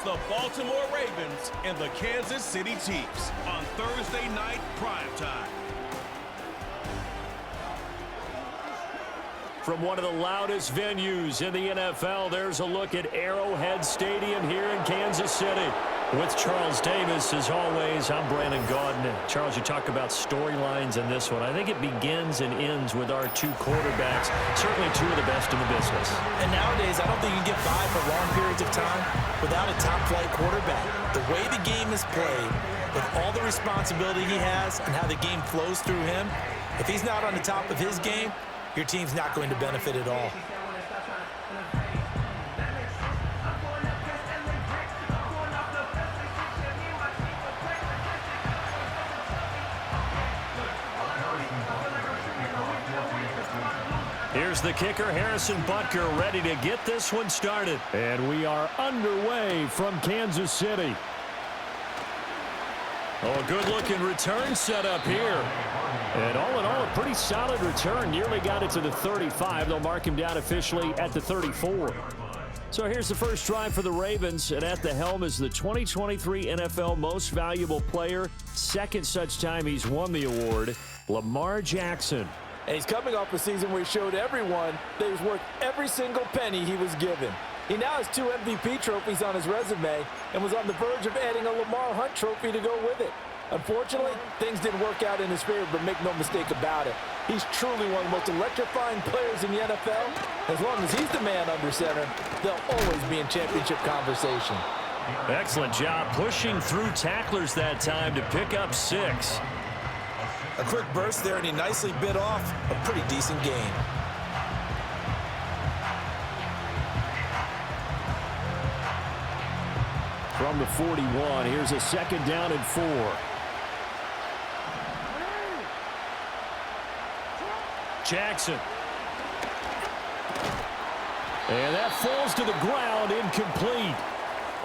It's the Baltimore Ravens and the Kansas City Chiefs on Thursday night primetime. From one of the loudest venues in the NFL, there's a look at Arrowhead Stadium here in Kansas City. With Charles Davis, as always, I'm Brandon Gaudin. Charles, you talk about storylines in this one. I think it begins and ends with our two quarterbacks, certainly two of the best in the business. And nowadays, I don't think you can get by for long periods of time without a top-flight quarterback. The way the game is played, with all the responsibility he has and how the game flows through him, if he's not on the top of his game, your team's not going to benefit at all. Here's the kicker, Harrison Butker, ready to get this one started. And we are underway from Kansas City. Oh, a good-looking return set up here. And all in all, a pretty solid return. Nearly got it to the 35. They'll mark him down officially at the 34. So here's the first drive for the Ravens. And at the helm is the 2023 NFL Most Valuable Player. Second such time he's won the award, Lamar Jackson. And he's coming off a season where he showed everyone that he was worth every single penny he was given. He now has 2 MVP trophies on his resume and was on the verge of adding a Lamar Hunt trophy to go with it. Unfortunately, things didn't work out in his favor, but make no mistake about it. He's truly one of the most electrifying players in the NFL. As long as he's the man under center, they'll always be in championship conversation. Excellent job pushing through tacklers that time to pick up 6. A quick burst there, and he nicely bit off a pretty decent gain. From the 41, here's a second down and 4. Jackson. And that falls to the ground, incomplete.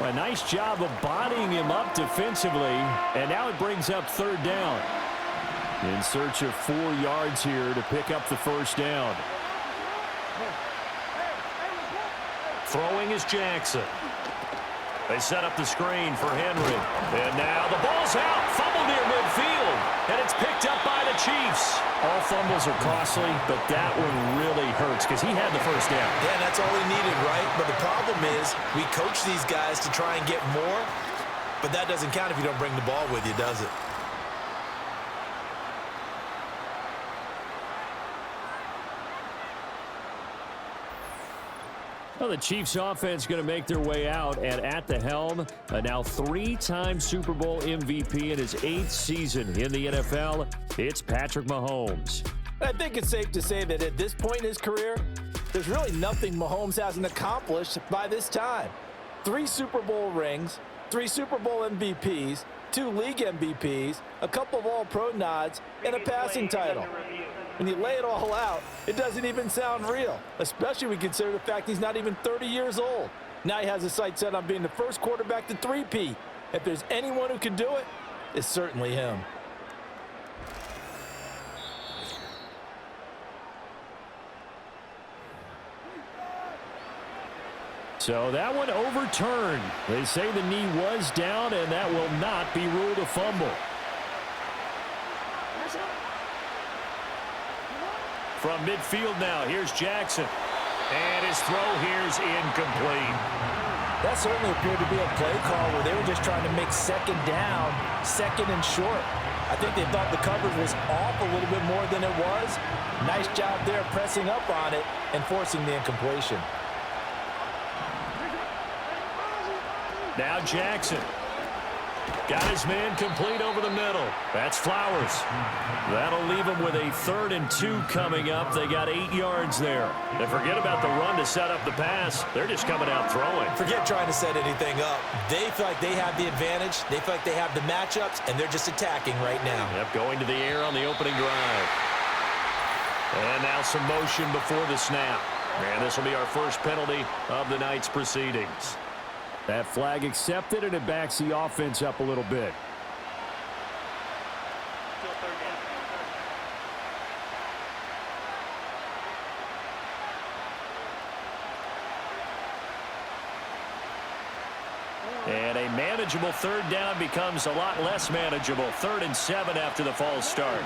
A nice job of bodying him up defensively, and now it brings up third down. In search of 4 yards here to pick up the first down. Throwing is Jackson. They set up the screen for Henry. And now the ball's out. Fumble near midfield. And it's picked up by the Chiefs. All fumbles are costly, but that one really hurts because he had the first down. Yeah, that's all he needed, right? But the problem is we coach these guys to try and get more, but that doesn't count if you don't bring the ball with you, does it? Well, the Chiefs offense going to make their way out, and at the helm, a now 3-time Super Bowl MVP in his 8th season in the NFL, it's Patrick Mahomes. I think it's safe to say that at this point in his career, there's really nothing Mahomes hasn't accomplished by this time. 3 Super Bowl rings, 3 Super Bowl MVPs, 2 league MVPs, a couple of All-Pro nods, and a passing title. When you lay it all out, it doesn't even sound real, especially when you consider the fact he's not even 30 years old. Now he has his sights set on being the first quarterback to 3-peat. If there's anyone who can do it, it's certainly him. So that one overturned. They say the knee was down, and that will not be ruled a fumble. From midfield now, here's Jackson. And his throw here's incomplete. That certainly appeared to be a play call where they were just trying to make second down, second and short. I think they thought the coverage was off a little bit more than it was. Nice job there pressing up on it and forcing the incompletion. Now Jackson. Got his man complete over the middle. That's Flowers. That'll leave him with a 3rd and 2 coming up. They got 8 yards there. And forget about the run to set up the pass. They're just coming out throwing. Forget trying to set anything up. They feel like they have the advantage. They feel like they have the matchups, and they're just attacking right now. Yep, going to the air on the opening drive. And now some motion before the snap. And this will be our first penalty of the night's proceedings. That flag accepted, and it backs the offense up a little bit. manageable. Third down becomes a lot less manageable. 3rd and 7 after the false start.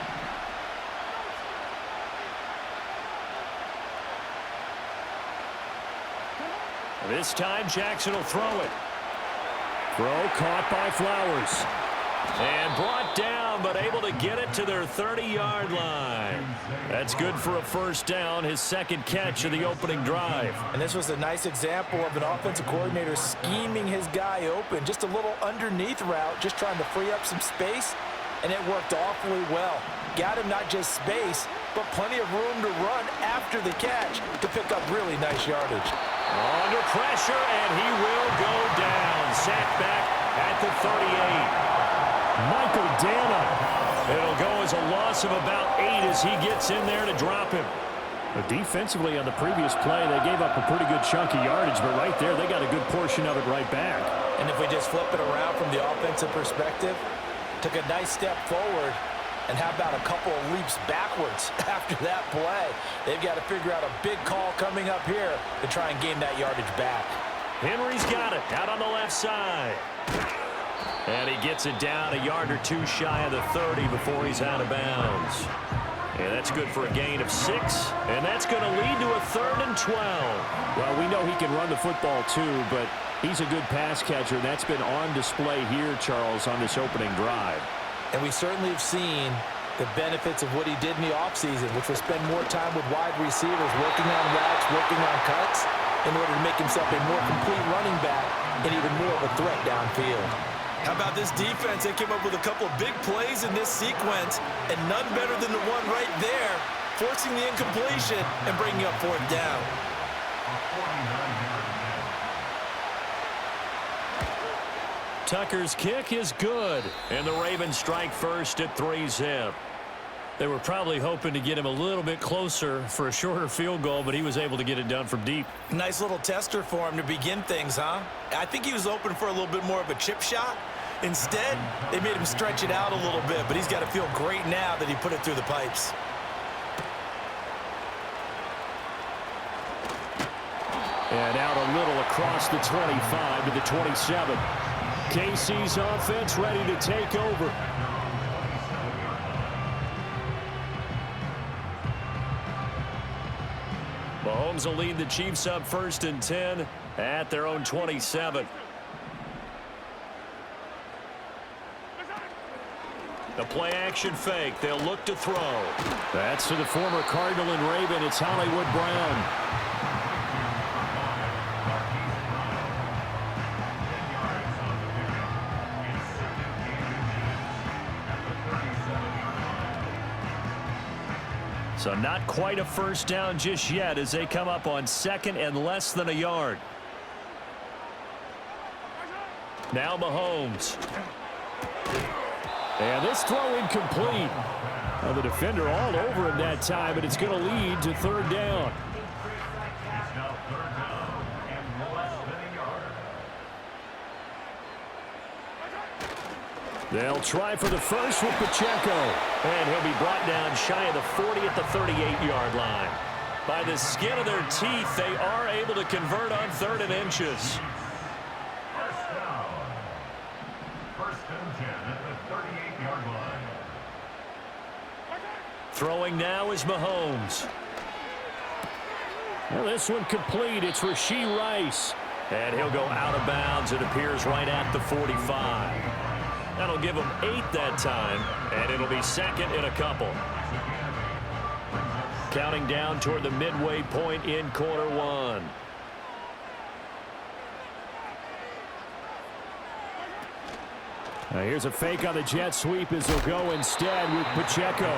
This time Jackson will throw it. Throw caught by Flowers. And brought down, but able to get it to their 30-yard line. That's good for a first down, his second catch of the opening drive. And this was a nice example of an offensive coordinator scheming his guy open. Just a little underneath route, just trying to free up some space, and it worked awfully well. Got him not just space, but plenty of room to run after the catch to pick up really nice yardage. Under pressure, and he will go down. Sacked back at the 38. Michael Dana. It'll go as a loss of about 8 as he gets in there to drop him. But defensively on the previous play, they gave up a pretty good chunk of yardage, but right there they got a good portion of it right back. And if we just flip it around from the offensive perspective, took a nice step forward, and how about a couple of leaps backwards after that play? They've got to figure out a big call coming up here to try and gain that yardage back. Henry's got it out on the left side. And he gets it down a yard or 2 shy of the 30 before he's out of bounds. And that's good for a gain of 6. And that's going to lead to a 3rd and 12. Well, we know he can run the football too, but he's a good pass catcher. And that's been on display here, Charles, on this opening drive. And we certainly have seen the benefits of what he did in the offseason, which was spend more time with wide receivers, working on routes, working on cuts, in order to make himself a more complete running back and even more of a threat downfield. How about this defense? They came up with a couple of big plays in this sequence, and none better than the one right there, forcing the incompletion and bringing up 4th down. Tucker's kick is good, and the Ravens strike first at 3-zip. They were probably hoping to get him a little bit closer for a shorter field goal, but he was able to get it done from deep. Nice little tester for him to begin things, huh? I think he was open for a little bit more of a chip shot. Instead, they made him stretch it out a little bit, but he's got to feel great now that he put it through the pipes. And out a little across the 25 to the 27. KC's offense ready to take over. Mahomes will lead the Chiefs up 1st and 10 at their own 27. The play action fake. They'll look to throw. That's to the former Cardinal and Raven. It's Hollywood Brown. So not quite a first down just yet as they come up on 2nd and less than a yard. Now Mahomes. And this throw incomplete. Well, the defender all over him that time, but it's going to lead to 3rd down. They'll try for the first with Pacheco. And he'll be brought down shy of the 40 at the 38-yard line. By the skin of their teeth, they are able to convert on 3rd and inches. Throwing now is Mahomes. Well, this one complete. It's Rashee Rice. And he'll go out of bounds. It appears right at the 45. That'll give him 8 that time, and it'll be 2nd and a couple. Counting down toward the midway point in quarter 1. Now here's a fake on the jet sweep as he'll go instead with Pacheco.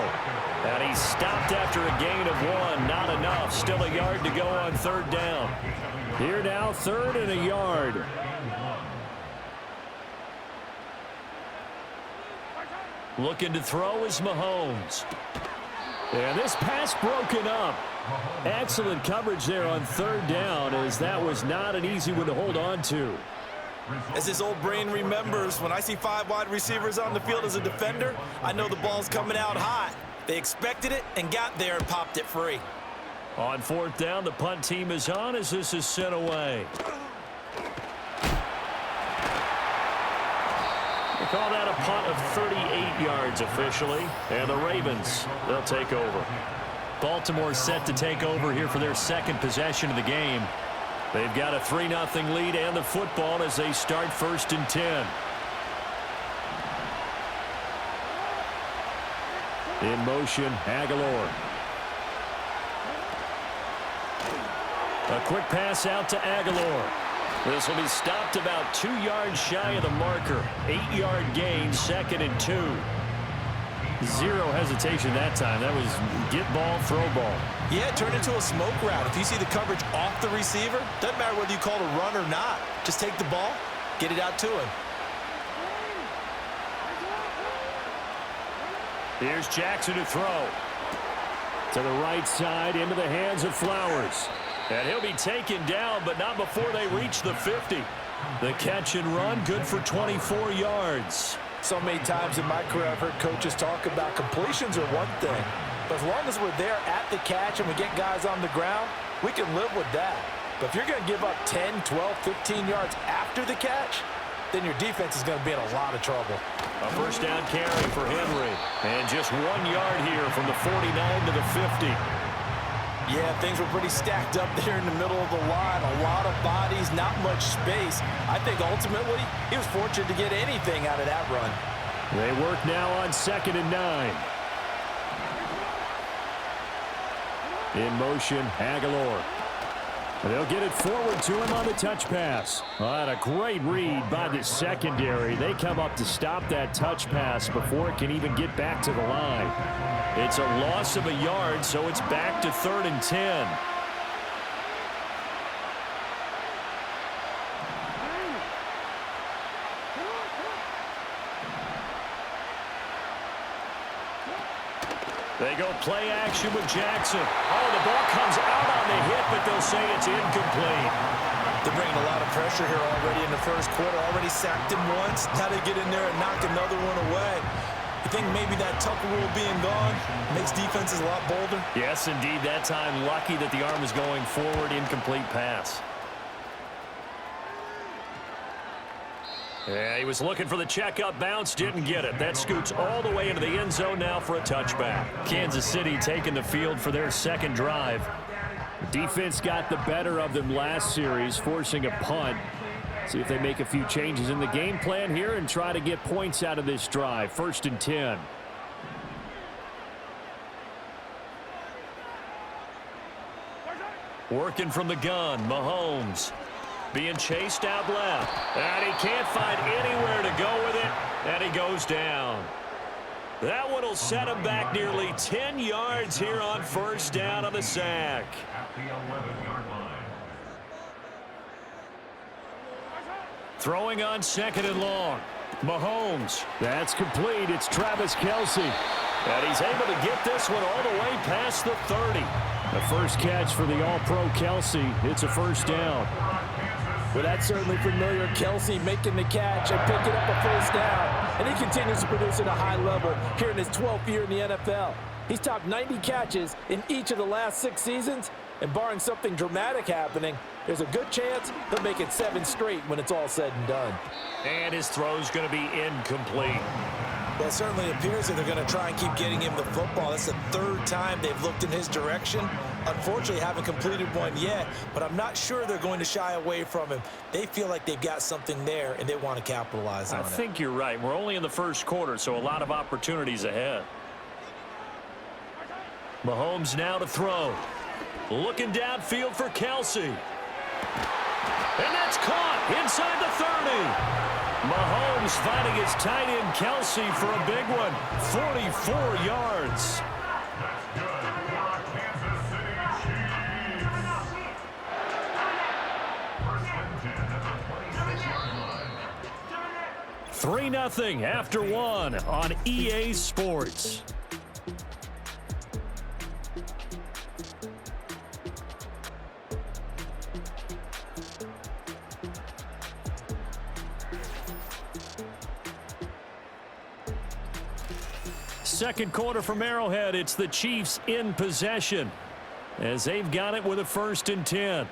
And he's stopped after a gain of 1. Not enough. Still a yard to go on 3rd down. Here now, 3rd and a yard. Looking to throw is Mahomes. And this pass broken up. Excellent coverage there on 3rd down, as that was not an easy one to hold on to. As his old brain remembers, when I see 5 wide receivers on the field as a defender, I know the ball's coming out hot. They expected it and got there and popped it free. On 4th down, the punt team is on as this is sent away. call that a punt of 38 yards officially. And the Ravens, they'll take over. Baltimore set to take over here for their second possession of the game. They've got a 3-0 lead and the football as they start 1st and 10. In motion, Aguilar. A quick pass out to Aguilar. This will be stopped about 2 yards shy of the marker. 8-yard gain, 2nd and 2. Zero hesitation that time. That was get ball, throw ball. Yeah, it turned into a smoke route. If you see the coverage off the receiver, doesn't matter whether you call it a run or not. Just take the ball, get it out to him. Here's Jackson to throw. To the right side, into the hands of Flowers. And he'll be taken down, but not before they reach the 50. The catch and run, good for 24 yards. So many times in my career, I've heard coaches talk about completions are one thing. But as long as we're there at the catch and we get guys on the ground, we can live with that. But if you're going to give up 10, 12, 15 yards after the catch, then your defense is going to be in a lot of trouble. A first down carry for Henry. And just 1 yard here from the 49 to the 50. Yeah, things were pretty stacked up there in the middle of the line. A lot of bodies, not much space. I think ultimately he was fortunate to get anything out of that run. They work now on 2nd and 9. In motion, Aguilar. They'll get it forward to him on the touch pass. And a great read by the secondary. They come up to stop that touch pass before it can even get back to the line. It's a loss of a yard, so it's back to 3rd and 10. They go play action with Jackson. Oh, the ball comes out on the hit, but they'll say it's incomplete. They're bringing a lot of pressure here already in the first quarter. Already sacked him once. Now they get in there and knock another one away. You think maybe that Tucker rule being gone makes defenses a lot bolder? Yes, indeed. That time, lucky that the arm is going forward. Incomplete pass. Yeah, he was looking for the checkup bounce, didn't get it. That scoots all the way into the end zone now for a touchback. Kansas City taking the field for their second drive. The defense got the better of them last series, forcing a punt. See if they make a few changes in the game plan here and try to get points out of this drive. 1st and 10. Working from the gun, Mahomes. Being chased out left. And he can't find anywhere to go with it. And he goes down. That one will set him back nearly 10 yards here on 1st down on the sack. Throwing on 2nd and long. Mahomes. That's complete. It's Travis Kelce. And he's able to get this one all the way past the 30. The first catch for the All-Pro Kelce. It's a 1st down. Well, that's certainly familiar. Kelce making the catch and picking up a 1st down. And he continues to produce at a high level here in his 12th year in the NFL. He's topped 90 catches in each of the last 6 seasons. And barring something dramatic happening, there's a good chance he'll make it 7 straight when it's all said and done. And his throw's going to be incomplete. Well, it certainly appears that they're going to try and keep getting him the football. That's the 3rd time they've looked in his direction. Unfortunately, haven't completed one yet, but I'm not sure they're going to shy away from him. They feel like they've got something there, and they want to capitalize on it. I think you're right. We're only in the first quarter, so a lot of opportunities ahead. Mahomes now to throw. Looking downfield for Kelce. And that's caught inside the 30. Mahomes finding his tight end Kelce for a big one. 44 yards. $3-0 after 1 on EA Sports. Second quarter from Arrowhead. It's the Chiefs in possession as they've got it with a 1st and 10.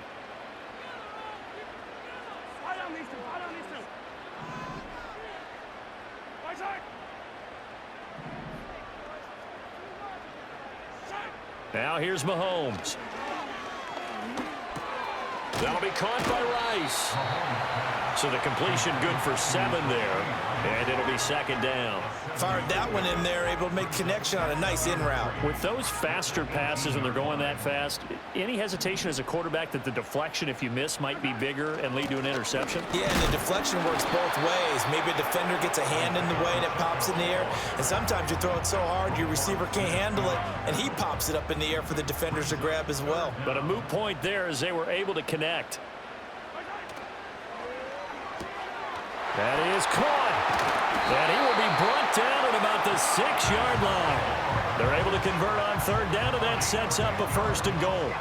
Now here's Mahomes. That'll be caught by Rice. So the completion good for 7 there. And it'll be second down. Fired that one in there, able to make connection on a nice in route. With those faster passes when they're going that fast, any hesitation as a quarterback that the deflection, if you miss, might be bigger and lead to an interception? Yeah, and the deflection works both ways. Maybe a defender gets a hand in the way and it pops in the air. And sometimes you throw it so hard your receiver can't handle it, and he pops it up in the air for the defenders to grab as well. But a moot point there as they were able to connect. That is caught. And he will be brought down at about the 6-yard line. They're able to convert on third down, and that sets up a 1st and goal.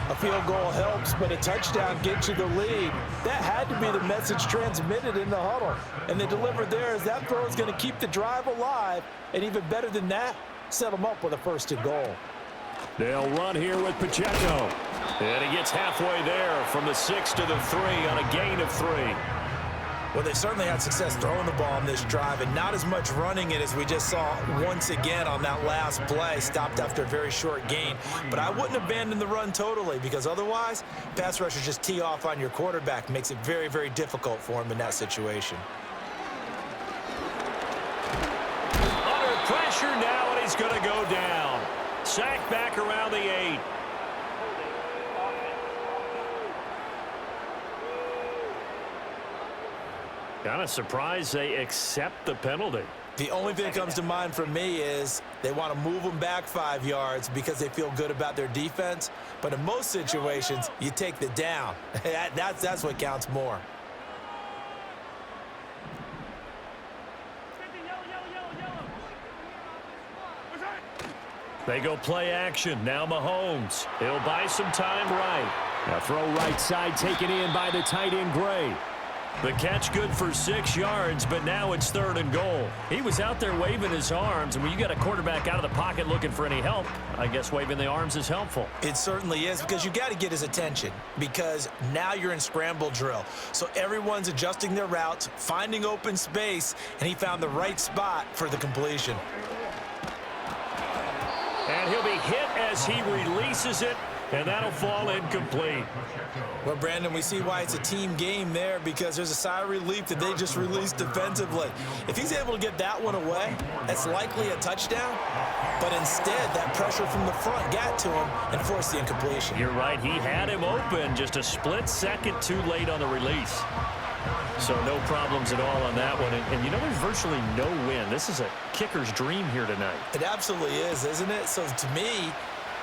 A field goal helps, but a touchdown gets you the lead. That had to be the message transmitted in the huddle. And they delivered there as that throw is going to keep the drive alive. And even better than that, set them up with a 1st and goal. They'll run here with Pacheco. And he gets halfway there from the 6 to the 3 on a gain of 3. Well, they certainly had success throwing the ball on this drive, and not as much running it as we just saw once again on that last play. Stopped after a very short gain. But I wouldn't abandon the run totally, because otherwise, pass rushers just tee off on your quarterback. Makes it very, very difficult for him in that situation. Under pressure now, and he's going to go down. Sacked back around the 8. Kind of surprised they accept the penalty. The only thing that comes to mind for me is they want to move them back 5 yards because they feel good about their defense. But in most situations, you take the down. That's what counts more. They go play action. Now Mahomes. He'll buy some time right. Now throw right side taken in by the tight end Gray. The catch good for 6 yards, but now it's 3rd and goal. He was out there waving his arms, and when you got a quarterback out of the pocket looking for any help, I guess waving the arms is helpful. It certainly is, because you got to get his attention, because now you're in scramble drill. So everyone's adjusting their routes, finding open space, and he found the right spot for the completion. And he'll be hit as he releases it, and that'll fall incomplete. Well, Brandon, we see why it's a team game there, because there's a sigh of relief that they just released defensively. If he's able to get that one away, that's likely a touchdown. But instead, that pressure from the front got to him and forced the incompletion. You're right. He had him open, just a split second too late on the release. So no problems at all on that one. And you know, there's virtually no win. This is a kicker's dream here tonight. It absolutely is, isn't it? So to me,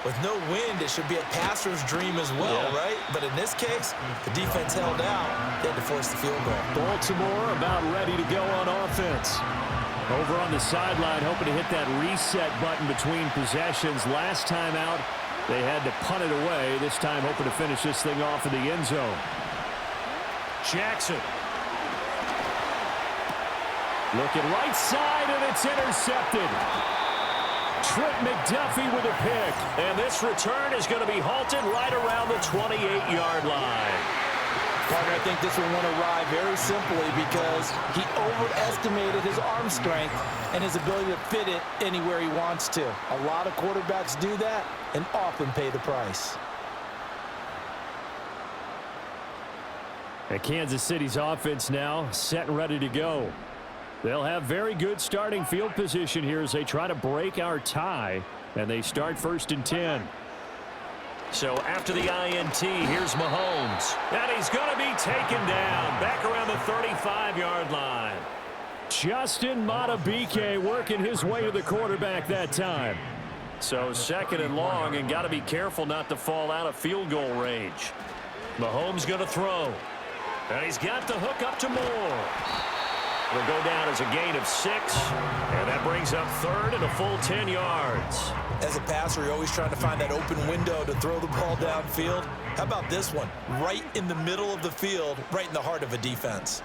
with no wind, it should be a passer's dream as well, right? But in this case, the defense held out. They had to force the field goal. Baltimore about ready to go on offense. Over on the sideline, hoping to hit that reset button between possessions. Last time out, they had to punt it away. This time, hoping to finish this thing off in the end zone. Jackson. Looking right side, and it's intercepted. Trent McDuffie with a pick. And this return is going to be halted right around the 28-yard line. Parker, I think this one went awry very simply because he overestimated his arm strength and his ability to fit it anywhere he wants to. A lot of quarterbacks do that and often pay the price. And Kansas City's offense now set and ready to go. They'll have very good starting field position here as they try to break our tie, and they start 1st and 10. So after the INT, here's Mahomes. And he's going to be taken down back around the 35-yard line. Justin Madubuike working his way to the quarterback that time. So 2nd and long, and got to be careful not to fall out of field goal range. Mahomes going to throw. And he's got the hook up to Moore. It'll go down as a gain of 6, and that brings up 3rd and a full 10 yards. As a passer, you're always trying to find that open window to throw the ball downfield. How about this one? Right in the middle of the field, right in the heart of a defense.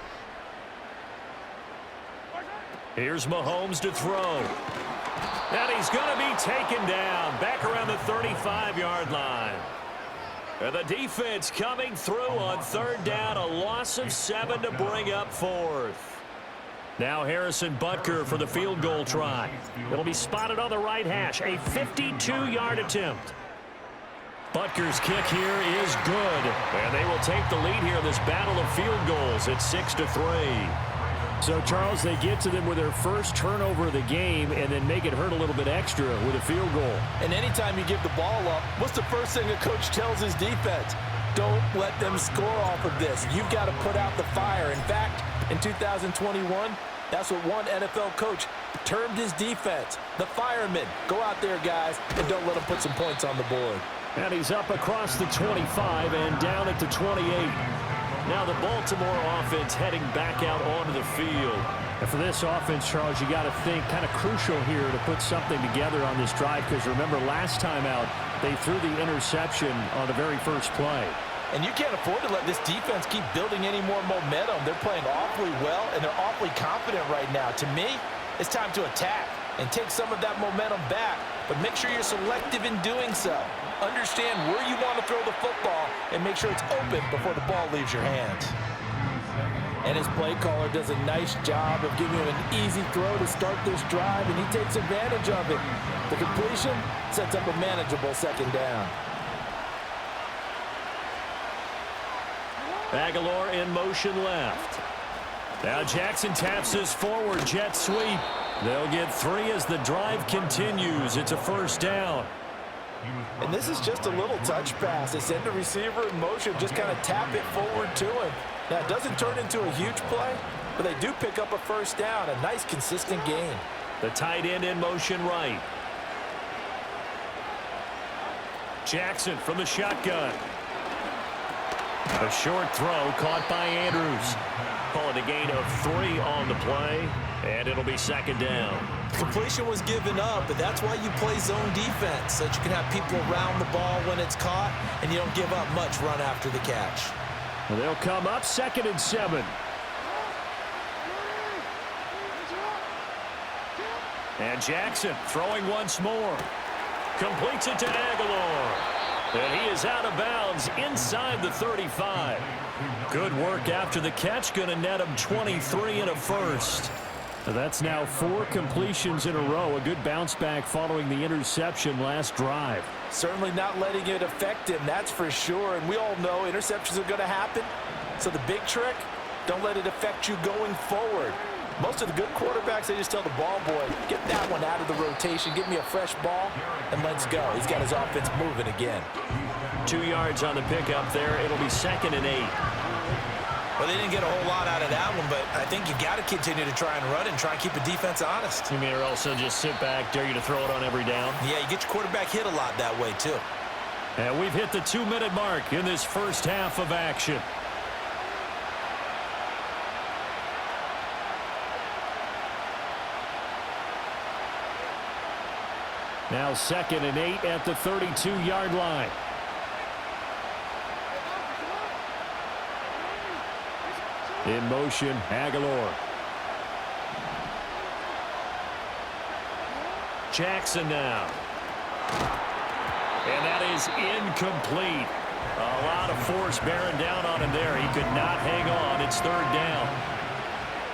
Here's Mahomes to throw. And he's going to be taken down back around the 35-yard line. And the defense coming through on 3rd down, a loss of 7 to bring up 4th. Now Harrison Butker for the field goal try. It'll be spotted on the right hash. A 52-yard attempt. Butker's kick here is good. And they will take the lead here in this battle of field goals. It's 6-3. So, Charles, they get to them with their first turnover of the game and then make it hurt a little bit extra with a field goal. And anytime you give the ball up, what's the first thing a coach tells his defense? Don't let them score off of this. You've got to put out the fire. In fact, in 2021, that's what one NFL coach termed his defense. The firemen. Go out there, guys, and don't let them put some points on the board. And he's up across the 25 and down at the 28. Now the Baltimore offense heading back out onto the field. And for this offense, Charles, you got to think kind of crucial here to put something together on this drive, because remember last time out, they threw the interception on the very first play. And you can't afford to let this defense keep building any more momentum. They're playing awfully well, and they're awfully confident right now. To me, it's time to attack and take some of that momentum back, but make sure you're selective in doing so. Understand where you want to throw the football and make sure it's open before the ball leaves your hands. And his play caller does a nice job of giving him an easy throw to start this drive, and he takes advantage of it. The completion sets up a manageable second down. Aguilar in motion left. Now Jackson taps his forward jet sweep. They'll get 3 as the drive continues. It's a first down. And this is just a little touch pass. They send the receiver in motion, just kind of tap it forward to him. Now, it doesn't turn into a huge play, but they do pick up a first down, a nice, consistent gain. The tight end in motion right. Jackson from the shotgun. A short throw caught by Andrews. Call it a gain of 3 on the play, and it'll be second down. Completion was given up, but that's why you play zone defense, so that you can have people around the ball when it's caught, and you don't give up much run after the catch. Well, they'll come up 2nd and 7. And Jackson throwing once more. Completes it to Aguilar. And he is out of bounds inside the 35. Good work after the catch. Going to net him 23 and a first. So that's now 4 completions in a row. A good bounce back following the interception last drive. Certainly not letting it affect him, that's for sure. And we all know interceptions are going to happen. So the big trick, don't let it affect you going forward. Most of the good quarterbacks, they just tell the ball boy, get that one out of the rotation, give me a fresh ball, and let's go. He's got his offense moving again. 2 yards on the pickup there. It'll be 2nd and 8. Well, they didn't get a whole lot out of that one, but I think you got to continue to try and run and try and keep the defense honest. You mean, or also just sit back, dare you to throw it on every down? Yeah, you get your quarterback hit a lot that way, too. And we've hit the 2-minute mark in this first half of action. Now 2nd and 8 at the 32-yard line. In motion, Aguilar. Jackson now. And that is incomplete. A lot of force bearing down on him there. He could not hang on. It's 3rd down.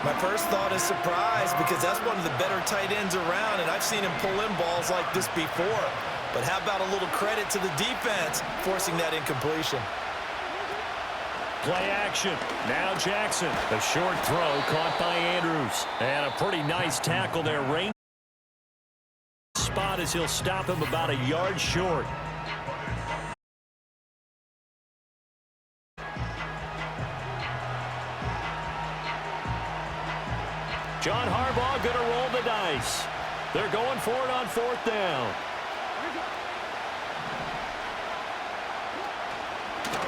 My first thought is surprise, because that's one of the better tight ends around, and I've seen him pull in balls like this before. But how about a little credit to the defense forcing that incompletion? Play action. Now Jackson. A short throw caught by Andrews. And a pretty nice tackle there. Range spot as he'll stop him about a yard short. John Harbaugh going to roll the dice. They're going for it on 4th down.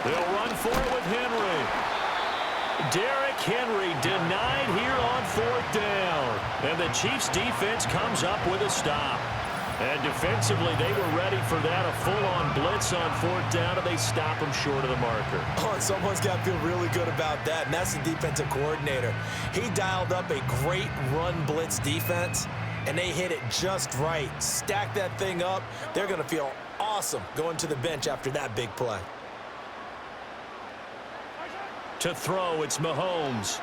They'll run for it with Henry. Derrick Henry denied here on 4th down. And the Chiefs defense comes up with a stop. And defensively, they were ready for that. A full-on blitz on 4th down, and they stop him short of the marker. Oh, and someone's got to feel really good about that, and that's the defensive coordinator. He dialed up a great run blitz defense, and they hit it just right. Stack that thing up. They're going to feel awesome going to the bench after that big play. To throw, it's Mahomes.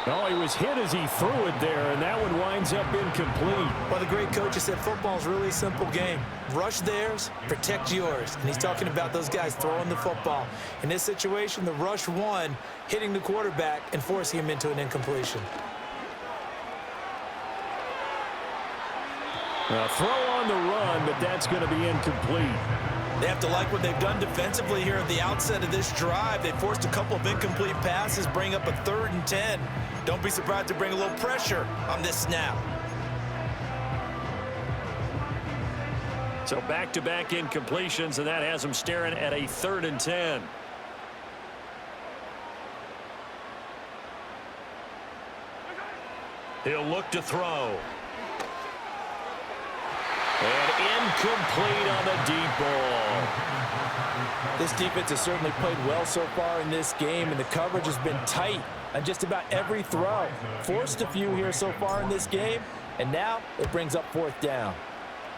Oh, he was hit as he threw it there, and that one winds up incomplete. Well, the great coach has said football is really a simple game. Rush theirs, protect yours. And he's talking about those guys throwing the football. In this situation, the rush won, hitting the quarterback and forcing him into an incompletion. A throw on the run, but that's going to be incomplete. They have to like what they've done defensively here at the outset of this drive. They forced a couple of incomplete passes, bring up a 3rd and 10. Don't be surprised to bring a little pressure on this snap. So back-to-back incompletions, and that has them staring at a 3rd and 10. He'll look to throw. And incomplete on the deep ball. This defense has certainly played well so far in this game, and the coverage has been tight on just about every throw. Forced a few here so far in this game, and now it brings up 4th down.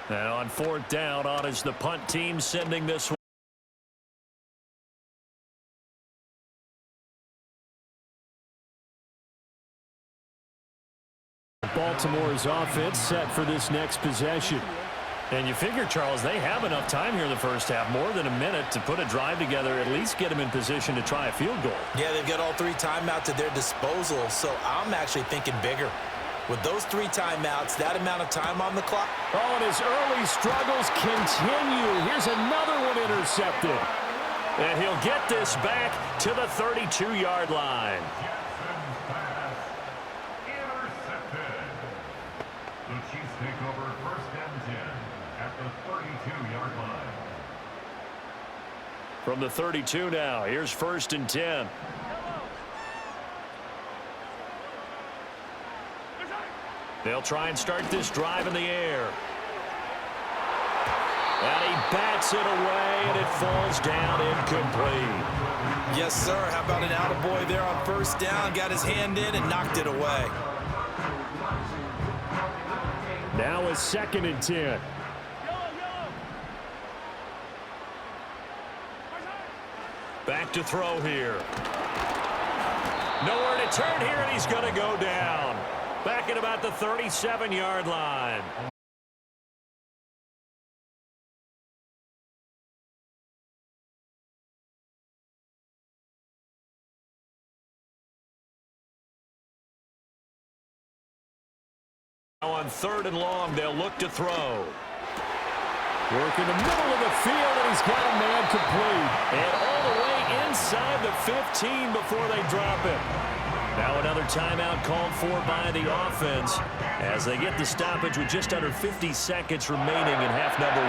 And on 4th down, on is the punt team sending this one. Baltimore's offense set for this next possession. And you figure, Charles, they have enough time here in the first half, more than a minute, to put a drive together, at least get them in position to try a field goal. Yeah, they've got all 3 timeouts at their disposal, so I'm actually thinking bigger. With those 3 timeouts, that amount of time on the clock. Oh, and his early struggles continue. Here's another one intercepted. And he'll get this back to the 32-yard line. The Chiefs take over 1st and 10 at the 32-yard line. From the 32 now, here's 1st and 10. They'll try and start this drive in the air. And he bats it away, and it falls down incomplete. Yes, sir. How about an attaboy there on 1st down? Got his hand in and knocked it away. Now a 2nd and 10. Back to throw here. Nowhere to turn here, and he's going to go down. Back at about the 37-yard line. Now on 3rd and long, they'll look to throw. Work in the middle of the field, and he's got a man complete. And all the way inside the 15 before they drop it. Now another timeout called for by the offense as they get the stoppage with just under 50 seconds remaining in half number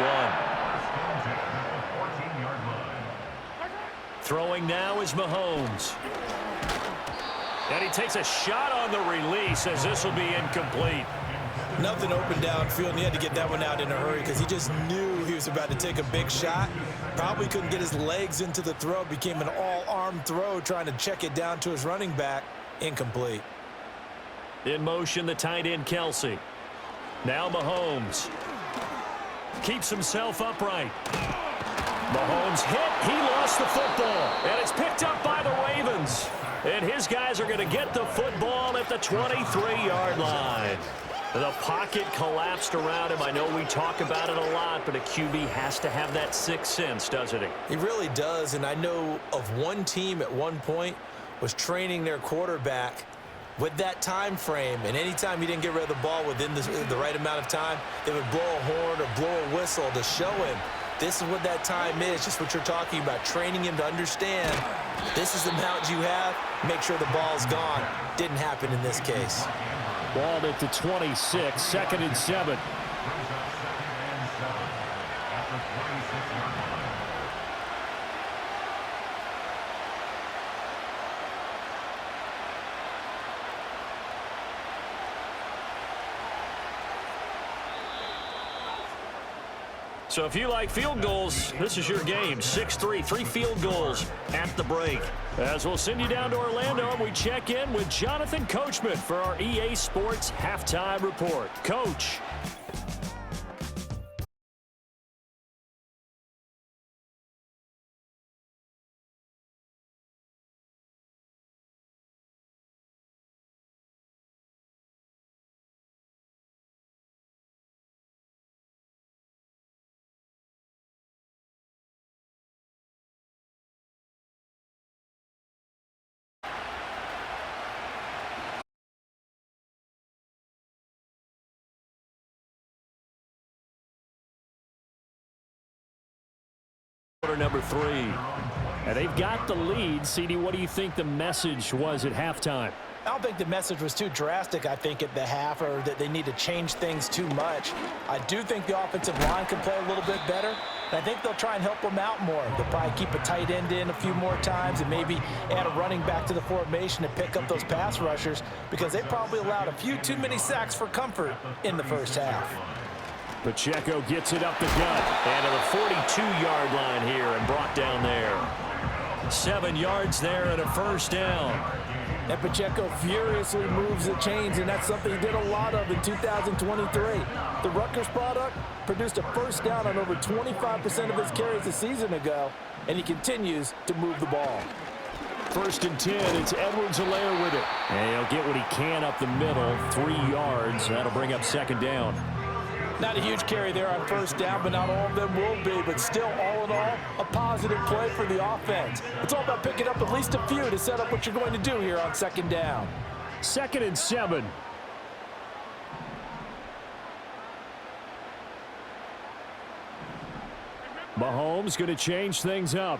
1. Throwing now is Mahomes. And he takes a shot on the release as this will be incomplete. Nothing open downfield, and he had to get that one out in a hurry because he just knew he was about to take a big shot. Probably couldn't get his legs into the throw. Became an all-arm throw trying to check it down to his running back. Incomplete. In motion, the tight end, Kelsey. Now Mahomes. Keeps himself upright. Mahomes hit. He lost the football. And it's picked up by the Ravens. And his guys are going to get the football at the 23-yard line. The pocket collapsed around him. I know we talk about it a lot, but a QB has to have that sixth sense, doesn't he? He really does, and I know of one team at one point was training their quarterback with that time frame, and anytime he didn't get rid of the ball within the right amount of time, they would blow a horn or blow a whistle to show him this is what that time is, just what you're talking about, training him to understand this is the amount you have, make sure the ball's gone. Didn't happen in this case. Ball at the 26, 2nd and 7. So if you like field goals, this is your game. 6-3, 3 field goals at the break. As we'll send you down to Orlando, and we check in with Jonathan Coachman for our EA Sports Halftime Report. Coach. number 3. And they've got the lead. CD, what do you think the message was at halftime? I don't think the message was too drastic, I think, at the half, or that they need to change things too much. I do think the offensive line can play a little bit better. And I think they'll try and help them out more. They'll probably keep a tight end in a few more times and maybe add a running back to the formation to pick up those pass rushers, because they probably allowed a few too many sacks for comfort in the first half. Pacheco gets it up the gut and to the 42-yard line here and brought down there. 7 yards there and a first down. And Pacheco furiously moves the chains, and that's something he did a lot of in 2023. The Rutgers product produced a first down on over 25% of his carries a season ago, and he continues to move the ball. 1st and 10, it's Edwards-Helaire with it. And he'll get what he can up the middle, 3 yards. That'll bring up 2nd down. Not a huge carry there on first down, but not all of them will be. But still, all in all, a positive play for the offense. It's all about picking up at least a few to set up what you're going to do here on 2nd down. 2nd and 7. Mahomes going to change things up.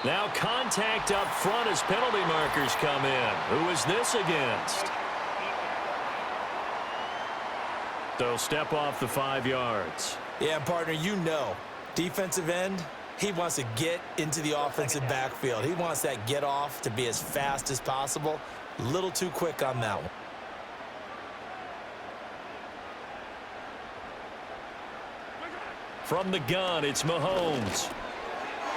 Now contact up front as penalty markers come in. Who is this against? They'll step off the 5 yards. Yeah, partner, you know, defensive end, he wants to get into the offensive backfield. He wants that get off to be as fast as possible. A little too quick on that one. From the gun, it's Mahomes.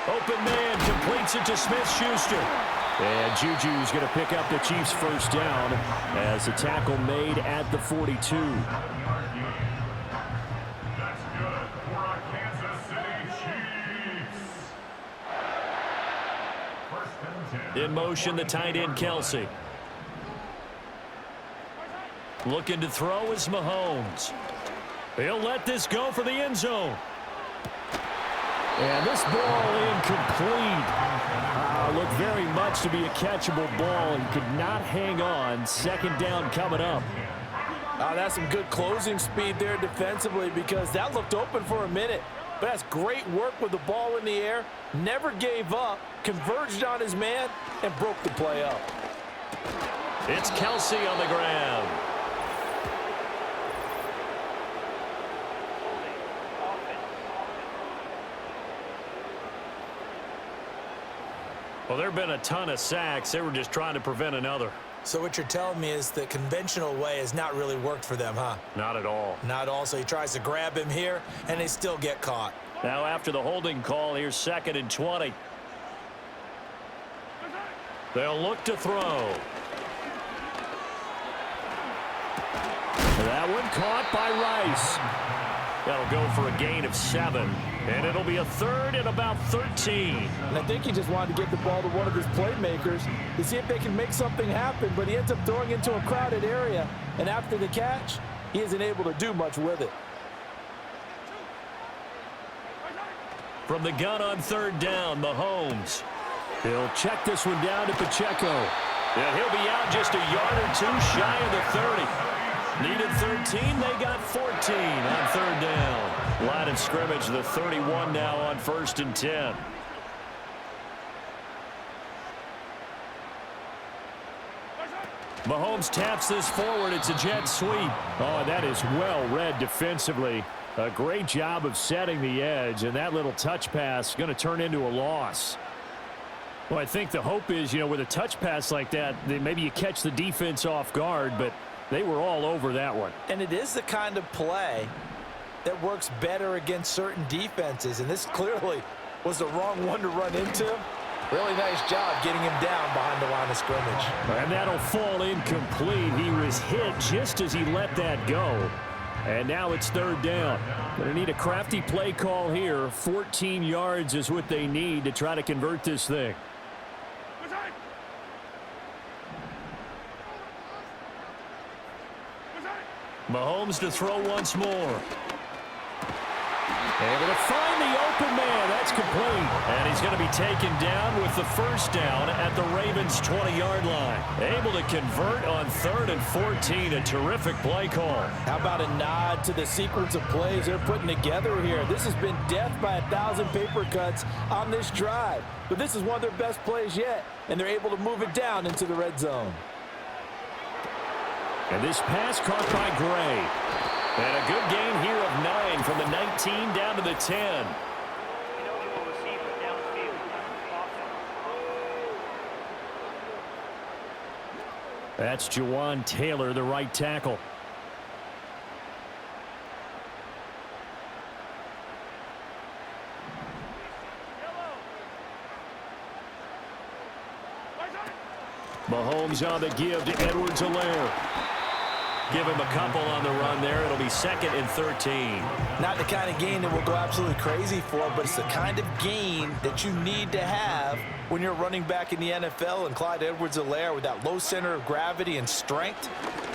Open man completes it to Smith-Schuster. And Juju's going to pick up the Chiefs' first down as the tackle made at the 42. That's good for our Kansas City Chiefs. 1st and 10. In motion, the tight end, Kelsey. Looking to throw is Mahomes. He'll let this go for the end zone. And this ball incomplete. Looked very much to be a catchable ball and could not hang on. 2nd down coming up. That's some good closing speed there defensively, because that looked open for a minute. But that's great work with the ball in the air. Never gave up, converged on his man, and broke the play up. It's Kelsey on the ground. Well, there have been a ton of sacks. They were just trying to prevent another. So what you're telling me is the conventional way has not really worked for them, huh? Not at all. Not all. So he tries to grab him here, and they still get caught. Now after the holding call, here's 2nd and 20. They'll look to throw. That one caught by Rice. That'll go for a gain of 7. And it'll be a 3rd and about 13. And I think he just wanted to get the ball to one of his playmakers to see if they can make something happen, but he ends up throwing into a crowded area. And after the catch, he isn't able to do much with it. From the gun on 3rd down, Mahomes. He'll check this one down to Pacheco. And he'll be out just a yard or 2 shy of the 30. Needed 13, they got 14 on 3rd down. Line of scrimmage, the 31 now on 1st and 10. Mahomes taps this forward. It's a jet sweep. Oh, that is well read defensively. A great job of setting the edge, and that little touch pass going to turn into a loss. Well, I think the hope is, with a touch pass like that, maybe you catch the defense off guard, but they were all over that one. And it is the kind of play that works better against certain defenses, and this clearly was the wrong one to run into. Really nice job getting him down behind the line of scrimmage. And that'll fall incomplete. He was hit just as he let that go. And now it's 3rd down. Going to need a crafty play call here. 14 yards is what they need to try to convert this thing. Mahomes to throw once more. Able to find the open man. That's complete. complete. And he's going to be taken down with the first down at the Ravens' 20-yard line. Able to convert on 3rd and 14. A terrific play call. How about a nod to the sequence of plays they're putting together here? This has been death by 1,000 paper cuts on this drive. But this is one of their best plays yet, and they're able to move it down into the red zone. And this pass caught by Gray. And a good gain here of 9 from the 19 down to the 10. That's Jawan Taylor, the right tackle. Mahomes on the give to Edwards-Helaire. Give him a couple on the run there. It'll be 2nd and 13. Not the kind of gain that we'll go absolutely crazy for, but it's the kind of gain that you need to have when you're running back in the NFL. And Clyde Edwards-Helaire, with that low center of gravity and strength,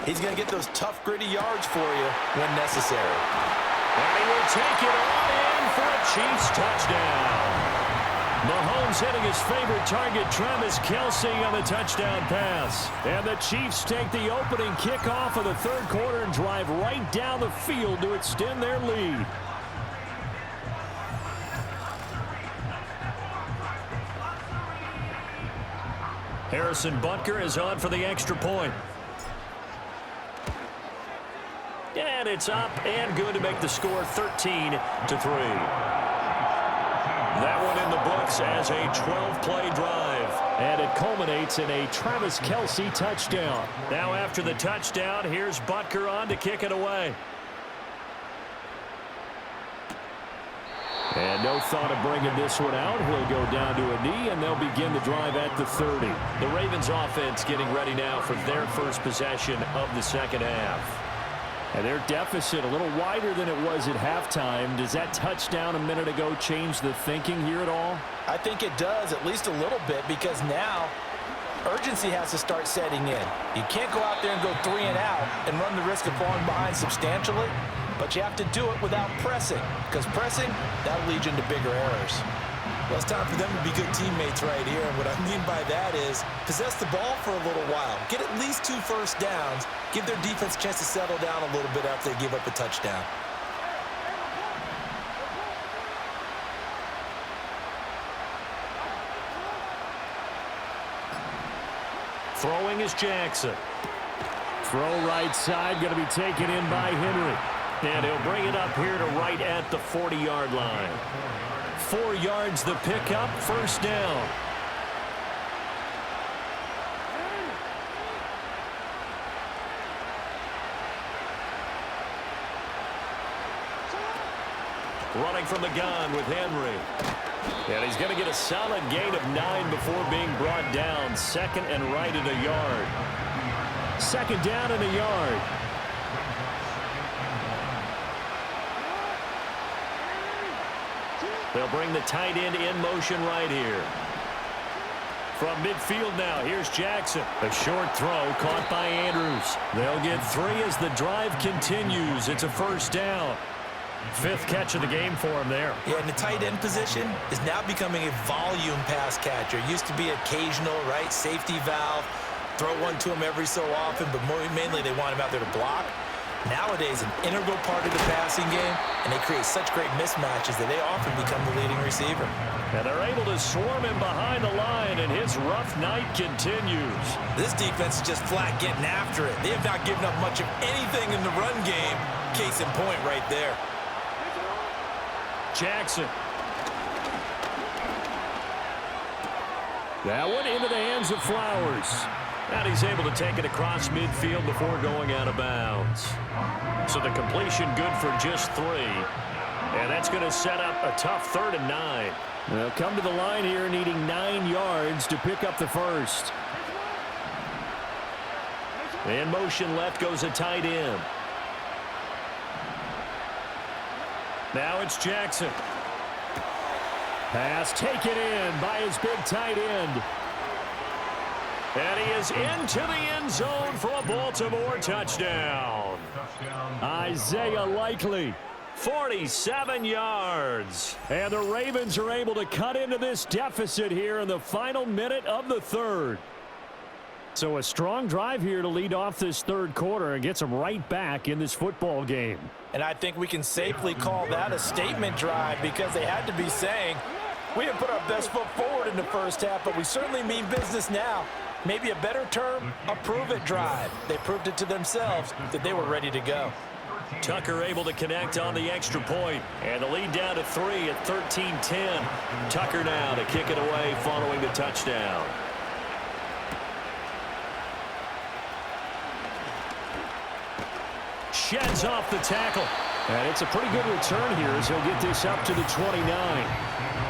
he's going to get those tough, gritty yards for you when necessary. And he will take it all in for a Chiefs touchdown. Mahomes hitting his favorite target, Travis Kelce, on the touchdown pass. And the Chiefs take the opening kickoff of the 3rd quarter and drive right down the field to extend their lead. Harrison Butker is on for the extra point. And it's up and good to make the score 13-3. That one in the books as a 12-play drive. And it culminates in a Travis Kelce touchdown. Now after the touchdown, here's Butker on to kick it away. And no thought of bringing this one out. He'll go down to a knee, and they'll begin the drive at the 30. The Ravens offense getting ready now for their first possession of the second half. And their deficit a little wider than it was at halftime. Does that touchdown a minute ago change the thinking here at all? I think it does, at least a little bit, because now urgency has to start setting in. You can't go out there and go 3 and out and run the risk of falling behind substantially, but you have to do it without pressing, because pressing, that'll lead you into bigger errors. Well, it's time for them to be good teammates right here. And what I mean by that is possess the ball for a little while. Get at least 2 first downs. Give their defense a chance to settle down a little bit after they give up a touchdown. Throwing is Jackson. Throw right side, going to be taken in by Henry. And he'll bring it up here to right at the 40-yard line. 4 yards the pickup, first down. Running from the gun with Henry. And he's going to get a solid gain of 9 before being brought down. 2nd and right at a yard. 2nd down and a yard. They'll bring the tight end in motion right here. From midfield now, here's Jackson. A short throw caught by Andrews. They'll get 3 as the drive continues. It's a first down. 5th catch of the game for him there. Yeah, and the tight end position is now becoming a volume pass catcher. Used to be occasional, right? Safety valve. Throw one to him every so often, but mainly they want him out there to block. Nowadays, an integral part of the passing game, and they create such great mismatches that they often become the leading receiver. And they're able to swarm him behind the line, and his rough night continues. This defense is just flat getting after it. They have not given up much of anything in the run game. Case in point right there. Jackson. That one into the hands of Flowers. And he's able to take it across midfield before going out of bounds. So the completion good for just 3. And that's going to set up a tough 3rd and 9. They'll come to the line here needing 9 yards to pick up the first. In motion left goes a tight end. Now it's Jackson. Pass taken in by his big tight end. And he is into the end zone for a Baltimore touchdown. Isaiah Likely 47 yards. And the Ravens are able to cut into this deficit here in the final minute of the third. So a strong drive here to lead off this third quarter and gets them right back in this football game. And I think we can safely call that a statement drive because they had to be saying, we didn't put our best foot forward in the first half, but we certainly mean business now. Maybe a better term, a prove-it drive. They proved it to themselves that they were ready to go. Tucker able to connect on the extra point, and the lead down to 3 at 13-10. Tucker now to kick it away following the touchdown. Sheds off the tackle. And it's a pretty good return here as he'll get this up to the 29.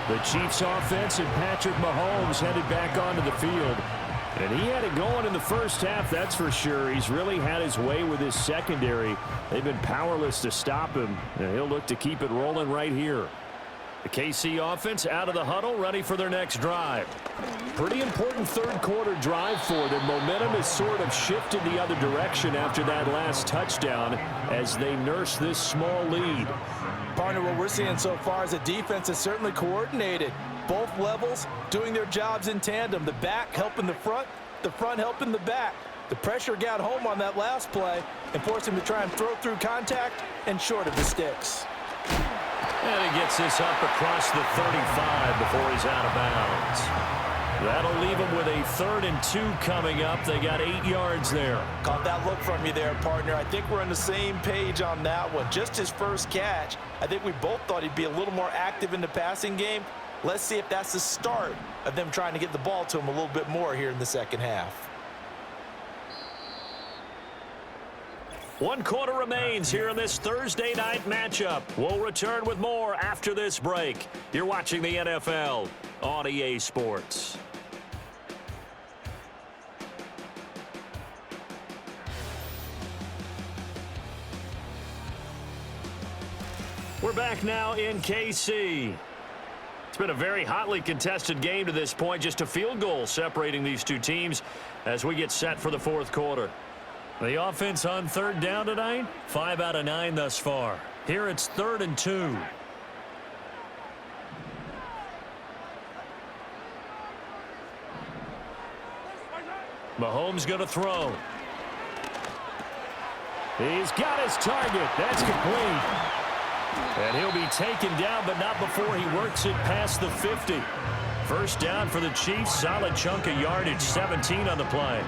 The Chiefs offense and Patrick Mahomes headed back onto the field. And he had it going in the first half, that's for sure. He's really had his way with his secondary. They've been powerless to stop him, and he'll look to keep it rolling right here. The KC offense out of the huddle, ready for their next drive. Pretty important third quarter drive for them. Momentum has sort of shifted the other direction after that last touchdown as they nurse this small lead. Partner, what we're seeing so far is the defense is certainly coordinated. Both levels doing their jobs in tandem. The back helping the front helping the back. The pressure got home on that last play and forced him to try and throw through contact and short of the sticks. And he gets this up across the 35 before he's out of bounds. That'll leave him with a 3rd and 2 coming up. They got 8 yards there. Caught that look from you there, partner. I think we're on the same page on that one. Just his first catch. I think we both thought he'd be a little more active in the passing game. Let's see if that's the start of them trying to get the ball to him a little bit more here in the second half. 1 quarter remains here in this Thursday night matchup. We'll return with more after this break. You're watching the NFL on EA Sports. We're back now in KC. It's been a very hotly contested game to this point. Just a field goal separating these two teams as we get set for the fourth quarter. The offense on 3rd down tonight, 5 out of 9 thus far. Here it's 3rd and 2. Mahomes going to throw. He's got his target. That's complete. And he'll be taken down, but not before he works it past the 50. First down for the Chiefs. Solid chunk of yardage, 17 on the play.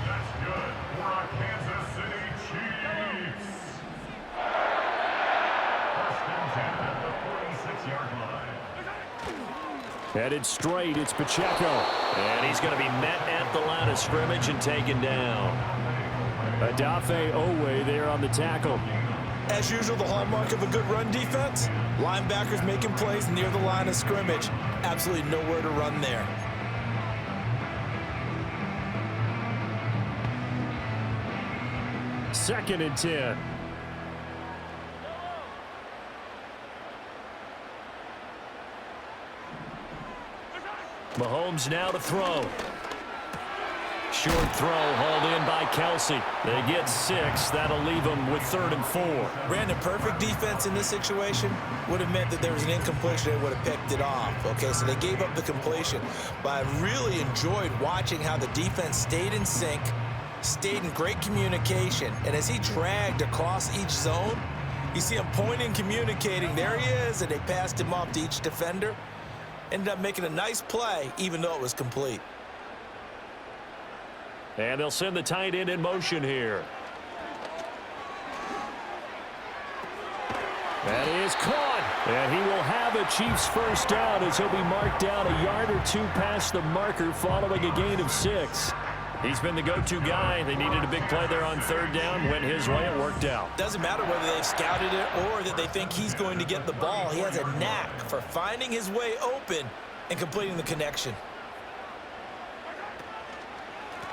That's good for our Kansas City Chiefs. 1st and 10 at the 46-yard line. Headed straight, it's Pacheco. And he's going to be met at the line of scrimmage and taken down. Adafe Owe there on the tackle. As usual, the hallmark of a good run defense, linebackers making plays near the line of scrimmage. Absolutely nowhere to run there. Second and 10. Mahomes now to throw. Short throw hauled in by Kelsey. They get 6. That'll leave them with 3rd and 4. Brandon, perfect defense in this situation would have meant that there was an incompletion. They would have picked it off. Okay, so they gave up the completion. But I really enjoyed watching how the defense stayed in sync, stayed in great communication. And as he dragged across each zone, you see him pointing, communicating. There he is, and they passed him off to each defender. Ended up making a nice play, even though it was complete. And they'll send the tight end in motion here. That is caught. And he will have a Chiefs first down as he'll be marked down a yard or 2 past the marker following a gain of 6. He's been the go-to guy. They needed a big play there on 3rd down. Went his way. It worked out. Doesn't matter whether they've scouted it or that they think he's going to get the ball. He has a knack for finding his way open and completing the connection.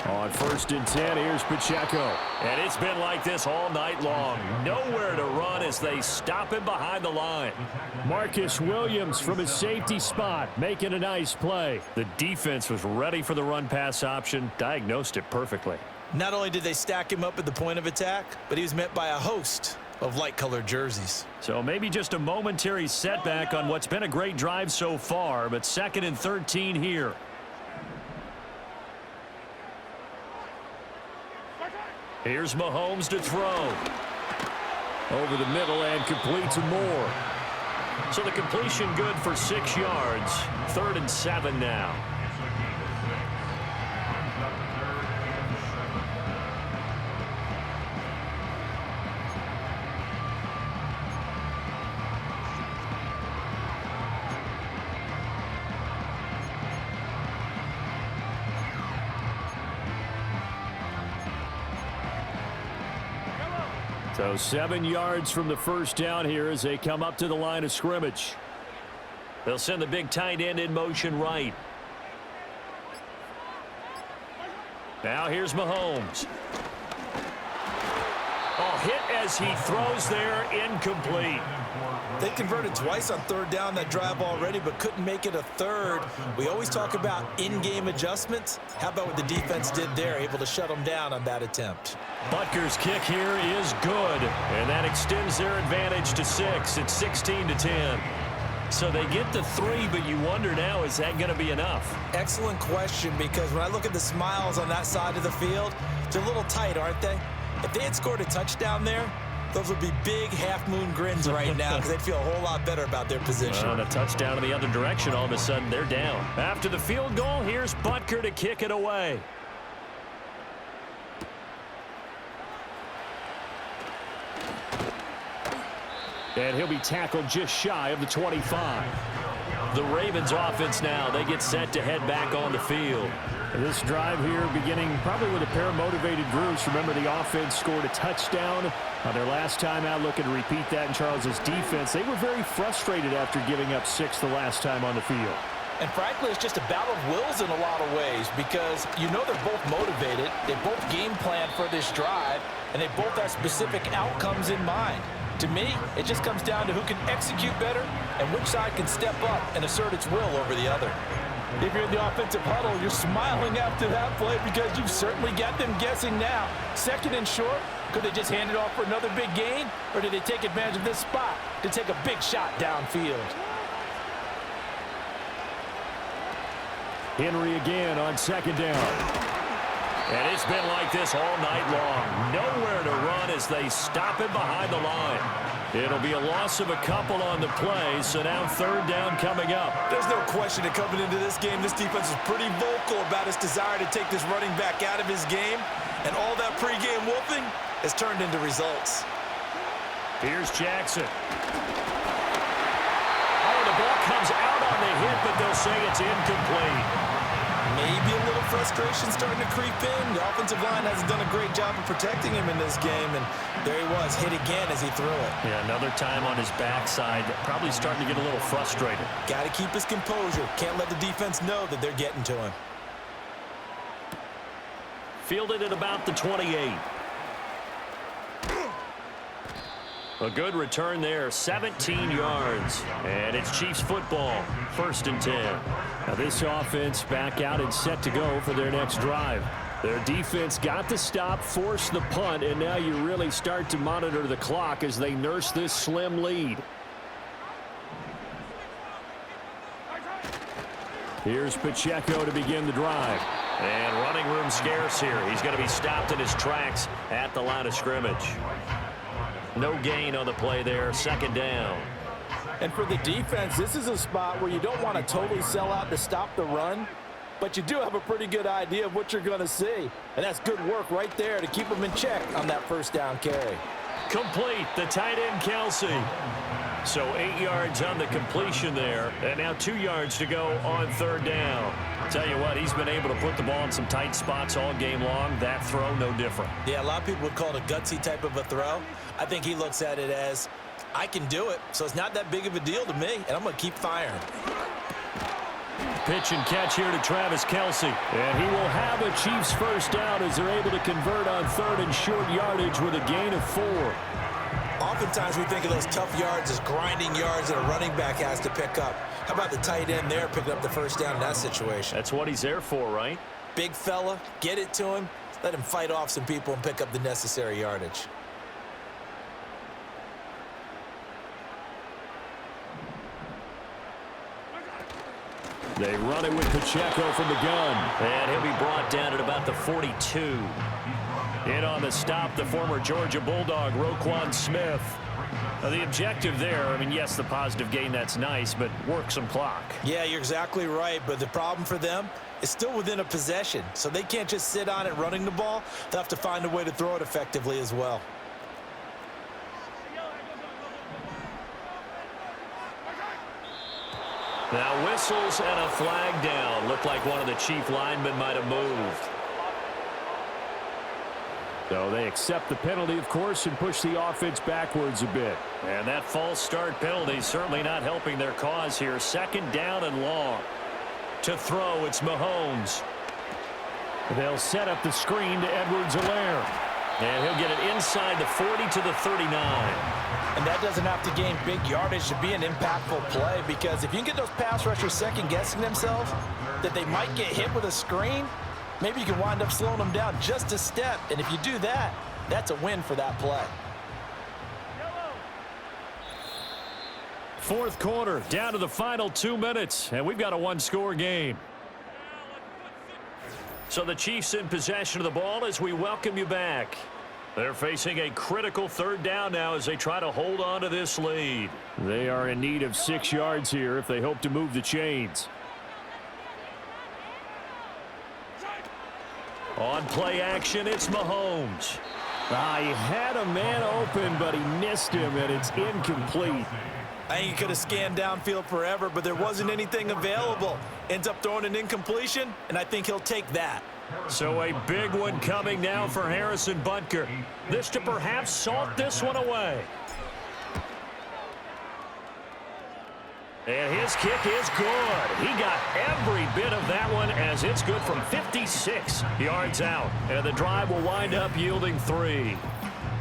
On 1st and 10, here's Pacheco. And it's been like this all night long. Nowhere to run as they stop him behind the line. Marcus Williams from his safety spot making a nice play. The defense was ready for the run-pass option, diagnosed it perfectly. Not only did they stack him up at the point of attack, but he was met by a host of light-colored jerseys. So maybe just a momentary setback on what's been a great drive so far, but 2nd and 13 here. Here's Mahomes to throw. Over the middle and complete to Moore. So the completion good for 6 yards. 3rd and 7 now. So 7 yards from the first down here as they come up to the line of scrimmage. They'll send the big tight end in motion right. Now here's Mahomes. Oh, hit as he throws there, incomplete. They converted twice on 3rd down that drive already, but couldn't make it a 3rd. We always talk about in-game adjustments. How about what the defense did there, able to shut them down on that attempt? Butker's kick here is good, and that extends their advantage to 6. It's 16-10. So they get to 3, but you wonder now, is that going to be enough? Excellent question, because when I look at the smiles on that side of the field, they're a little tight, aren't they? If they had scored a touchdown there, those would be big half-moon grins right now because they'd feel a whole lot better about their position. On a touchdown in the other direction, all of a sudden they're down. After the field goal, here's Butker to kick it away. And he'll be tackled just shy of the 25. The Ravens offense now, they get set to head back on the field. This drive here beginning probably with a pair of motivated groups. Remember, the offense scored a touchdown on their last time out, looking to repeat that in Charles's defense. They were very frustrated after giving up 6 the last time on the field. And frankly, it's just a battle of wills in a lot of ways because you know they're both motivated. They both game plan for this drive, and they both have specific outcomes in mind. To me, it just comes down to who can execute better and which side can step up and assert its will over the other. If you're in the offensive huddle, you're smiling after that play because you've certainly got them guessing now. 2nd and short, could they just hand it off for another big gain? Or did they take advantage of this spot to take a big shot downfield? Henry again on 2nd down. And it's been like this all night long. Nowhere to run as they stop it behind the line. It'll be a loss of a couple on the play, so now 3rd down coming up. There's no question that coming into this game, this defense is pretty vocal about its desire to take this running back out of his game, and all that pregame wolfing has turned into results. Here's Jackson. Oh, the ball comes out on the hit, but they'll say it's incomplete. Maybe a little frustration starting to creep in. The offensive line hasn't done a great job of protecting him in this game, and there he was, hit again as he threw it. Yeah, another time on his backside, probably starting to get a little frustrated. Got to keep his composure. Can't let the defense know that they're getting to him. Fielded at about the 28. A good return there, 17 yards. And it's Chiefs football, 1st and 10. Now this offense back out and set to go for their next drive. Their defense got the stop, forced the punt, and now you really start to monitor the clock as they nurse this slim lead. Here's Pacheco to begin the drive. And running room scarce here. He's going to be stopped in his tracks at the line of scrimmage. No gain on the play there, 2nd down. And for the defense, this is a spot where you don't want to totally sell out to stop the run, but you do have a pretty good idea of what you're going to see. And that's good work right there to keep them in check on that 1st down carry. Complete, the tight end Kelsey. So 8 yards on the completion there, and now 2 yards to go on 3rd down. Tell you what, he's been able to put the ball in some tight spots all game long. That throw, no different. Yeah, a lot of people would call it a gutsy type of a throw. I think he looks at it as, I can do it, so it's not that big of a deal to me, and I'm going to keep firing. Pitch and catch here to Travis Kelsey. And he will have a Chiefs 1st down as they're able to convert on 3rd and short yardage with a gain of 4. Oftentimes we think of those tough yards as grinding yards that a running back has to pick up. How about the tight end there picking up the 1st down in that situation? That's what he's there for, right? Big fella, get it to him, let him fight off some people and pick up the necessary yardage. They run it with Pacheco from the gun. And he'll be brought down at about the 42. In on the stop, the former Georgia Bulldog, Roquan Smith. Now, the objective there, I mean, yes, the positive gain, that's nice, but work some clock. Yeah, you're exactly right, but the problem for them is still within a possession, so they can't just sit on it running the ball. They'll have to find a way to throw it effectively as well. Now whistles and a flag down. Looked like one of the chief linemen might have moved. So they accept the penalty, of course, and push the offense backwards a bit. And that false start penalty certainly not helping their cause here. Second down and long. To throw, it's Mahomes. They'll set up the screen to Edwards-Helaire. And he'll get it inside the 40 to the 39. And that doesn't have to gain big yardage to be an impactful play, because if you can get those pass rushers second-guessing themselves that they might get hit with a screen, maybe you can wind up slowing them down just a step. And if you do that, that's a win for that play. Fourth quarter, down to the final 2 minutes, and we've got a one-score game. So the Chiefs in possession of the ball as we welcome you back. They're facing a critical third down now as they try to hold on to this lead. They are in need of 6 yards here if they hope to move the chains. On play action, it's Mahomes. He had a man open, but he missed him, and it's incomplete. I think he could have scanned downfield forever, but there wasn't anything available. Ends up throwing an incompletion, and I think he'll take that. So a big one coming now for Harrison Butker. This to perhaps salt this one away. And his kick is good. He got every bit of that one as it's good from 56 yards out. And the drive will wind up yielding 3.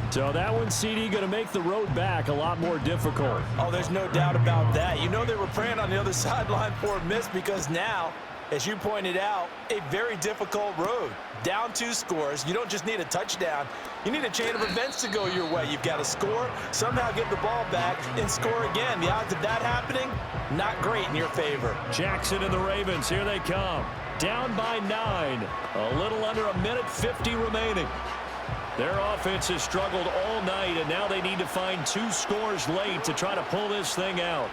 So that one, CD, going to make the road back a lot more difficult. Oh, there's no doubt about that. You know they were praying on the other sideline for a miss, because now, as you pointed out, a very difficult road. Down 2 scores. You don't just need a touchdown. You need a chain of events to go your way. You've got to score, somehow get the ball back, and score again. The odds of that happening, not great in your favor. Jackson and the Ravens, here they come. Down by 9. A little under a minute 50 remaining. Their offense has struggled all night, and now they need to find 2 scores late to try to pull this thing out.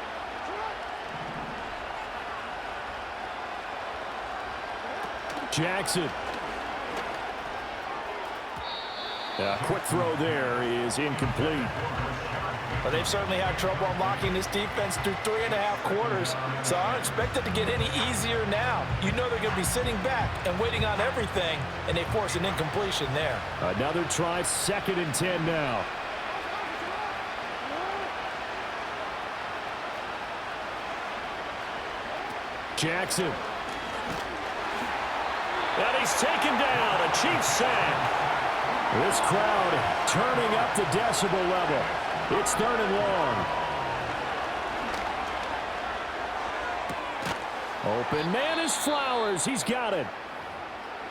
Jackson. Quick throw there is incomplete. But they've certainly had trouble unlocking this defense through 3.5 quarters, so I don't expect it to get any easier now. You know they're going to be sitting back and waiting on everything, and they force an incompletion there. Another try, 2nd and 10 now. Jackson. And he's taken down. A Chiefs sack. This crowd turning up the decibel level. It's 3rd and long. Open man is Flowers. He's got it.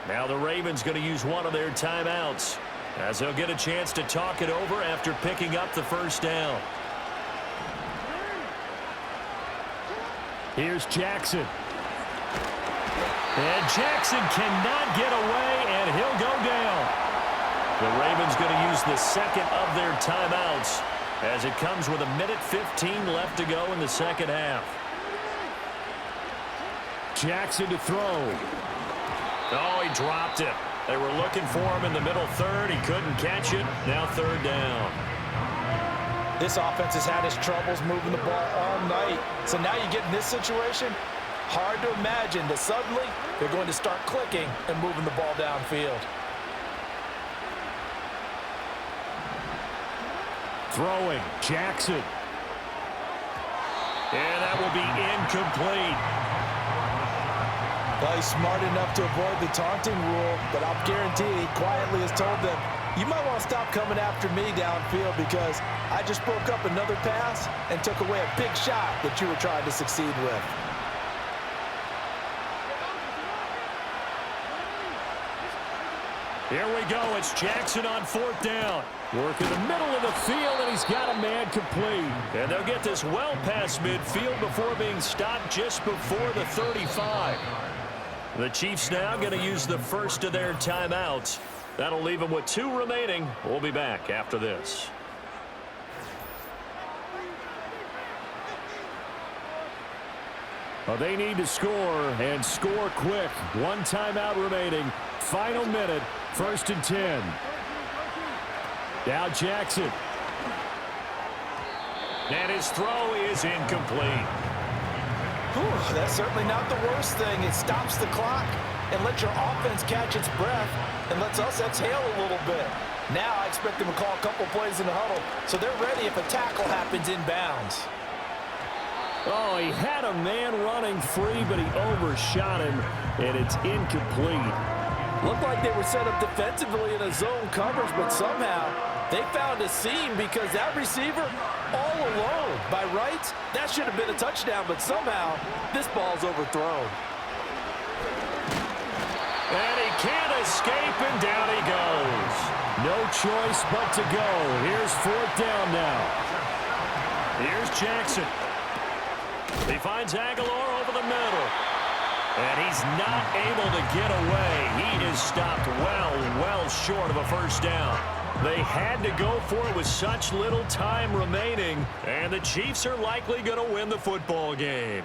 Now the Ravens going to use one of their timeouts as they'll get a chance to talk it over after picking up the first down. Here's Jackson. And Jackson cannot get away, and he'll go down. The Ravens going to use the second of their timeouts as it comes with 1:15 left to go in the second half. Jackson to throw. Oh, he dropped it. They were looking for him in the middle third. He couldn't catch it. Now 3rd down. This offense has had its troubles moving the ball all night. So now you get in this situation, hard to imagine that suddenly they're going to start clicking and moving the ball downfield. Throwing, Jackson. And that will be incomplete. Well, he's smart enough to avoid the taunting rule, but I'll guarantee he quietly has told them, you might want to stop coming after me downfield because I just broke up another pass and took away a big shot that you were trying to succeed with. Here we go. It's Jackson on 4th down. Working the middle of the field, and he's got a man complete. And they'll get this well past midfield before being stopped just before the 35. The Chiefs now going to use the first of their timeouts. That'll leave them with 2 remaining. We'll be back after this. Well, they need to score, and score quick. 1 timeout remaining. Final minute, 1st and 10. Now Jackson. And his throw is incomplete. Whew, that's certainly not the worst thing. It stops the clock and lets your offense catch its breath and lets us exhale a little bit. Now I expect them to call a couple plays in the huddle so they're ready if a tackle happens inbounds. Oh, he had a man running free, but he overshot him, and it's incomplete. Looked like they were set up defensively in a zone coverage, but somehow they found a seam because that receiver all alone. By rights, that should have been a touchdown, but somehow this ball's overthrown. And he can't escape, and down he goes. No choice but to go. Here's 4th down now. Here's Jackson. He finds Aguilar over the middle. And he's not able to get away. He is stopped well short of a first down. They had to go for it with such little time remaining, and the Chiefs are likely going to win the football game.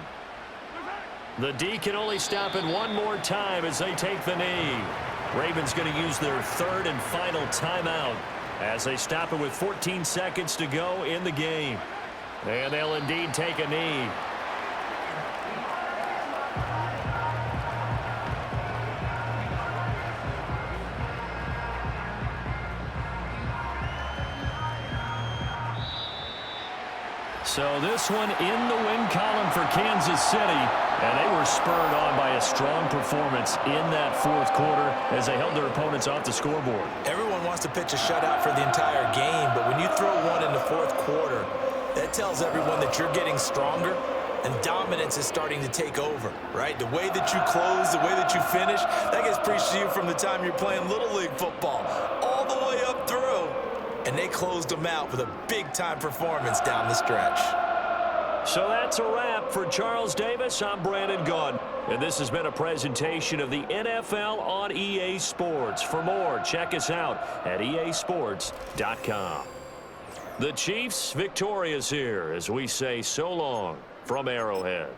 The D can only stop it 1 more time as they take the knee. Ravens going to use their 3rd and final timeout as they stop it with 14 seconds to go in the game. And they'll indeed take a knee. So this one in the win column for Kansas City, and they were spurred on by a strong performance in that 4th quarter as they held their opponents off the scoreboard. Everyone wants to pitch a shutout for the entire game, but when you throw one in the 4th quarter, that tells everyone that you're getting stronger and dominance is starting to take over, right? The way that you close, the way that you finish, that gets preached to you from the time you're playing Little League football all the way up through. And they closed them out with a big-time performance down the stretch. So that's a wrap for Charles Davis. I'm Brandon Gunn. And this has been a presentation of the NFL on EA Sports. For more, check us out at easports.com. The Chiefs victorious here as we say so long from Arrowhead.